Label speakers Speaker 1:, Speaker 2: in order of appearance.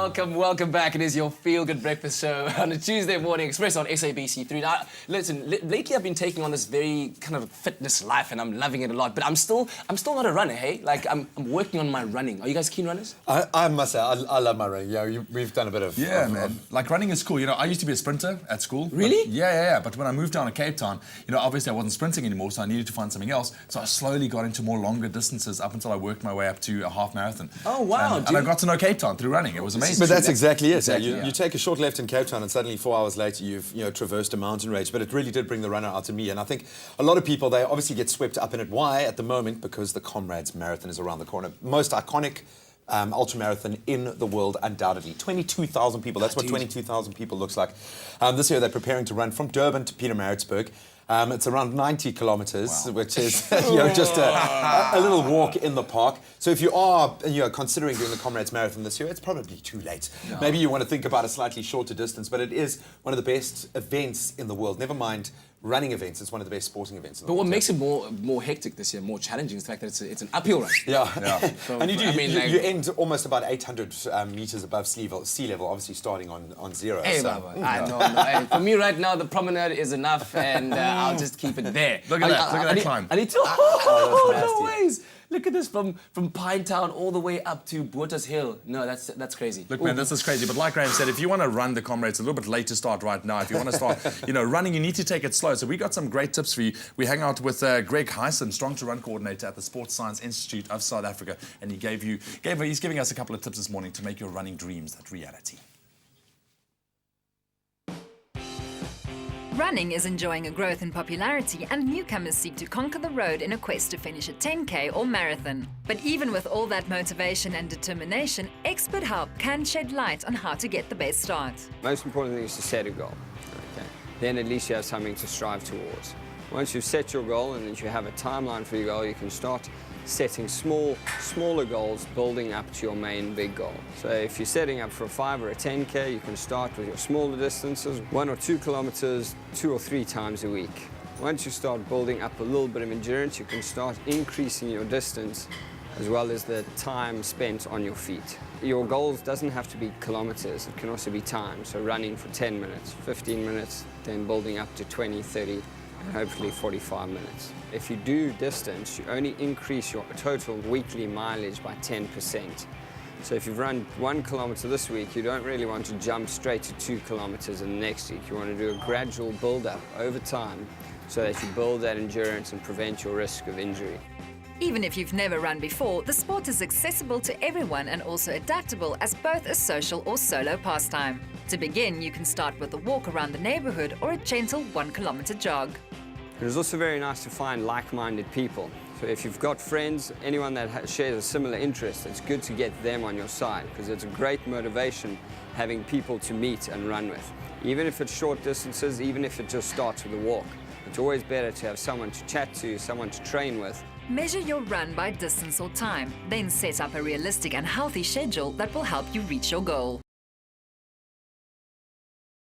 Speaker 1: Welcome back. It is your feel-good breakfast show on a Tuesday morning, Expresso on SABC3. Now, listen, lately I've been taking on this very kind of fitness life, and I'm loving it a lot. But I'm still not a runner, hey? Like I'm working on my running. Are you guys keen runners?
Speaker 2: I must say, I love my running. Yeah, we've done a bit of
Speaker 3: man. Like running is cool. You know, I used to be a sprinter at school.
Speaker 1: Really?
Speaker 3: Yeah. But when I moved down to Cape Town, you know, obviously I wasn't sprinting anymore, so I needed to find something else. So I slowly got into more longer distances up until I worked my way up to a half marathon.
Speaker 1: Oh wow!
Speaker 3: And I got to know Cape Town through running. It was amazing.
Speaker 2: But that's exactly it.
Speaker 3: Exactly,
Speaker 2: You take a short left in Cape Town, and suddenly 4 hours later you've traversed a mountain range. But it really did bring the runner out to me, and I think a lot of people, they obviously get swept up in it. Why at the moment? Because the Comrades marathon is around the corner. Most iconic ultra marathon in the world, undoubtedly. 22,000 people. That's what 22,000 people looks like. This year they're preparing to run from Durban to Pietermaritzburg. It's around 90 kilometers, which is just a little walk in the park. So if you are considering doing the Comrades Marathon this year, it's probably too late. No. Maybe you want to think about a slightly shorter distance, but it is one of the best events in the world. Never mind running events, it's one of the best sporting events in the world.
Speaker 1: But what makes it more hectic this year, more challenging, is the fact that it's an uphill run.
Speaker 2: Yeah.
Speaker 1: So,
Speaker 2: and you end almost about 800 meters above sea level, obviously starting on zero.
Speaker 1: Hey,
Speaker 2: so.
Speaker 1: Baba, no. Hey, for me right now, the promenade is enough, and I'll just keep it there.
Speaker 3: Look at that climb.
Speaker 1: I need to. No ways. Look at this, from Pinetown all the way up to Botha's Hill. No, that's crazy.
Speaker 3: Look, man, this is crazy. But like Graham said, if you want to run the Comrades, a little bit late to start right now. If you want to start, running, you need to take it slow. So we got some great tips for you. We hang out with Greg Hyson, Strong to Run coordinator at the Sports Science Institute of South Africa, and he's giving us a couple of tips this morning to make your running dreams that reality.
Speaker 4: Running is enjoying a growth in popularity, and newcomers seek to conquer the road in a quest to finish a 10K or marathon. But even with all that motivation and determination, expert help can shed light on how to get the best start.
Speaker 5: Most important thing is to set a goal. Okay. Then at least you have something to strive towards. Once you've set your goal and that you have a timeline for your goal, you can start setting smaller goals, building up to your main big goal. So if you're setting up for a 5 or a 10K, you can start with your smaller distances, 1 or 2 kilometers, 2 or 3 times a week. Once you start building up a little bit of endurance, you can start increasing your distance as well as the time spent on your feet. Your goals doesn't have to be kilometers, it can also be time. So running for 10 minutes, 15 minutes, then building up to 20, 30, and hopefully 45 minutes. If you do distance, you only increase your total weekly mileage by 10%. So if you've run 1 kilometer this week, you don't really want to jump straight to 2 kilometers in the next week. You want to do a gradual build-up over time so that you build that endurance and prevent your risk of injury.
Speaker 4: Even if you've never run before, the sport is accessible to everyone and also adaptable as both a social or solo pastime. To begin, you can start with a walk around the neighborhood or a gentle 1 kilometer jog.
Speaker 5: It is also very nice to find like-minded people. So if you've got friends, anyone that shares a similar interest, it's good to get them on your side because it's a great motivation having people to meet and run with. Even if it's short distances, even if it just starts with a walk, it's always better to have someone to chat to, someone to train with.
Speaker 4: Measure your run by distance or time, then set up a realistic and healthy schedule that will help you reach your goal.